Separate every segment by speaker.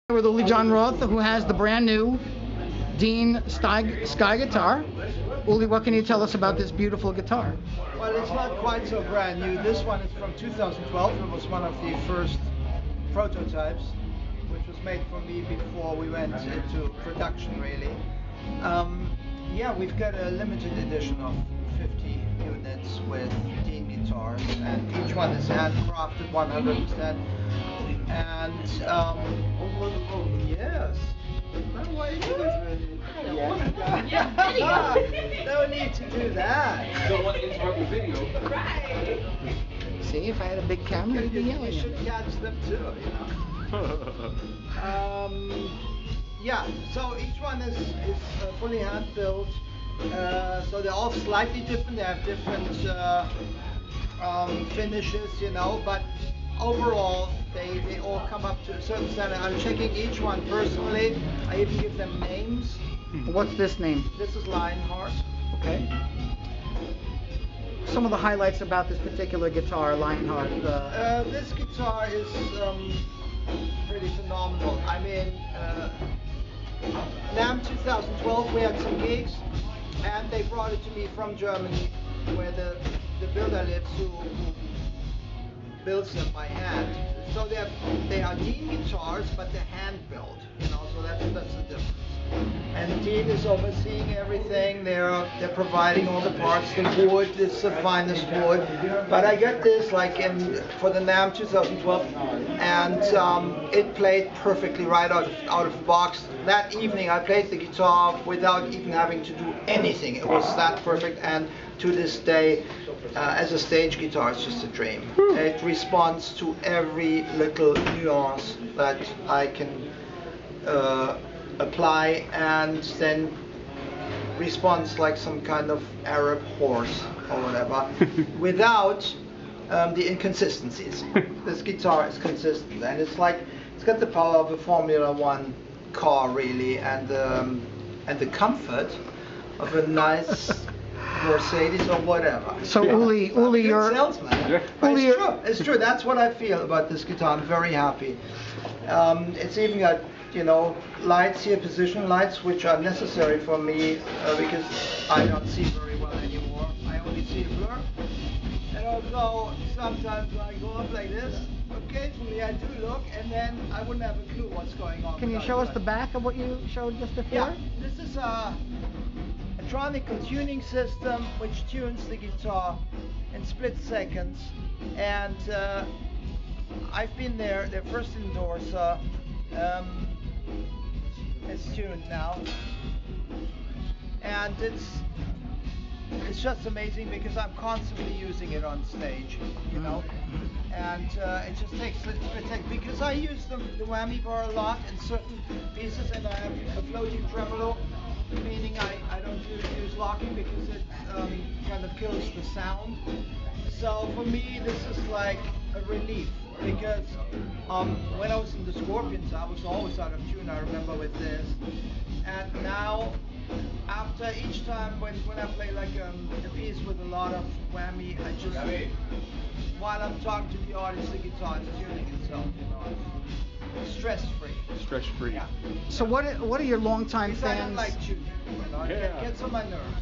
Speaker 1: With Uli Jon Roth, who has the brand new Dean Sky guitar. Uli, what can you tell us about this beautiful guitar?
Speaker 2: Well, it's not quite so brand new. This one is from 2012. It was one of the first prototypes, which was made for me before we went into production, really. Yeah, we've got a limited edition of 50 units with Dean guitars, and each one is handcrafted 100%. And yes. Why are you guys no need to do that.
Speaker 3: You don't want to interrupt the video.
Speaker 4: Right.
Speaker 1: See, if I had a big camera, you'd be yelling.
Speaker 2: You should catch them too, you know. Yeah, so each one is fully hand built. So they're all slightly different. They have different finishes, you know, but overall they all come up to a certain standard. I'm checking each one personally. I even give them names.
Speaker 1: What's this name?
Speaker 2: This is Lionheart.
Speaker 1: Okay. Some of the highlights about this particular guitar, Lionheart.
Speaker 2: This guitar is pretty phenomenal. I mean, NAMM 2012, we had some gigs, and they brought it to me from Germany, where the builder lives, who builds them by hand. So they are Dean guitars, but they're hand built, you know. So that's the difference. And Dean is overseeing everything. They're providing all the parts. The wood is the finest wood. But I got this for the NAMM 2012, and it played perfectly right out of the box. That evening I played the guitar without even having to do anything. It was that perfect, and to this day, as a stage guitar, it's just a dream. It responds to every little nuance that I can apply, and then responds like some kind of Arab horse or whatever, without the inconsistencies. This guitar is consistent, and it's got the power of a Formula One car, really, and the comfort of a nice Mercedes or whatever.
Speaker 1: So Uli, you're
Speaker 2: salesman.
Speaker 1: Uli,
Speaker 2: It's true. That's what I feel about this guitar. I'm very happy. It's even got, you know, lights here, position lights, which are necessary for me because I don't see very well anymore. I only see a blur. And although sometimes when I go up like this, occasionally I do look, and then I wouldn't have a clue what's going on.
Speaker 1: can you show us the back of what you showed just before?
Speaker 2: Yeah, this is a electronic tuning system which tunes the guitar in split seconds, and I've been their first endorser. It's tuned now, and it's just amazing because I'm constantly using it on stage, you know, and it just takes a split second because I use the whammy bar a lot in certain pieces, and I have a floating tremolo, meaning I don't use locking because it kind of kills the sound. So for me, this is like a relief, because when I was in the Scorpions, I was always out of tune, I remember, with this. And now, after each time when I play like a piece with a lot of whammy, I just, while I'm talking to the audience, the guitar is tuning itself, you know. Stress-free.
Speaker 3: Stress-free.
Speaker 2: Yeah.
Speaker 1: So what are your longtime
Speaker 2: Because I don't
Speaker 1: fans?
Speaker 2: like tuning, you know, it gets on my nerves.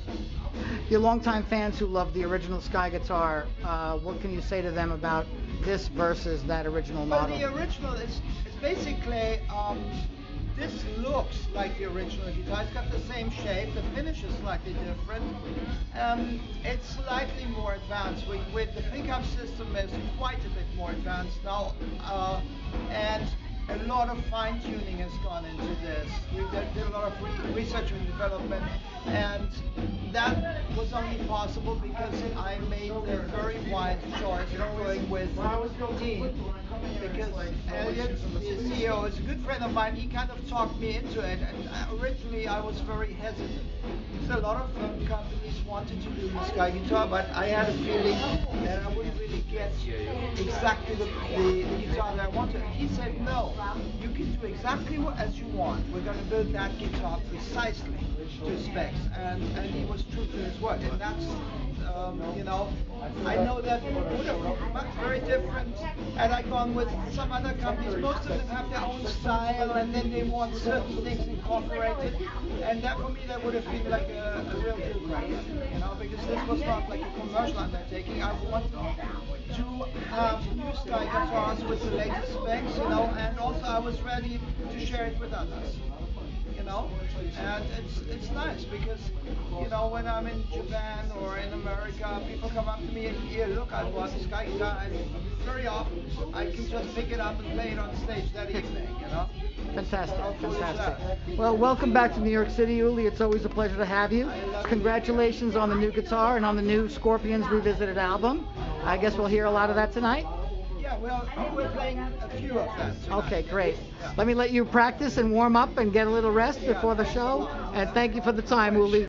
Speaker 1: Your longtime fans who love the original Sky guitar, what can you say to them about this versus that original
Speaker 2: Well,
Speaker 1: model?
Speaker 2: the original is basically, this looks like the original guitar. It's got the same shape. The finish is slightly different. It's slightly more advanced. With the pickup system is quite a bit more advanced now, and a lot of fine tuning has gone into this. We did a lot of research and development, and that was only possible because I made the very wise choice of going with Dean. Because Elliot, the CEO, is a good friend of mine. He kind of talked me into it, and originally I was very hesitant. So a lot of companies wanted to do the Sky guitar, but I had a feeling that I wouldn't really get exactly the guitar that I wanted. And he said, no, you can do exactly as you want. We're going to build that guitar precisely to specs. And he was true to his word. And that's You know, I know that would have looked much very different had I gone with some other companies. Most of them have their own style, and then they want certain things incorporated. And that for me, that would have been like a real deal breaker, you know, because this was not like a commercial undertaking. I wanted to have new style guitars with the latest specs, you know, and also I was ready to share it with others. You know, and it's nice because, you know, when I'm in Japan or in America, people come up to me and here, look, I bought a Sky guitar, and very often I can just pick it up and play it on stage that evening, you know.
Speaker 1: Fantastic,
Speaker 2: How cool is
Speaker 1: fantastic. Well, welcome back to New York City, Uli. It's always a pleasure to have you. Congratulations on the new guitar and on the new Scorpions Revisited album. I guess we'll hear a lot of that tonight.
Speaker 2: Yeah, well, we're playing a few of them tonight.
Speaker 1: Okay, great.
Speaker 2: Yeah.
Speaker 1: Let me let you practice and warm up and get a little rest before the show. And thank you for the time, Uli.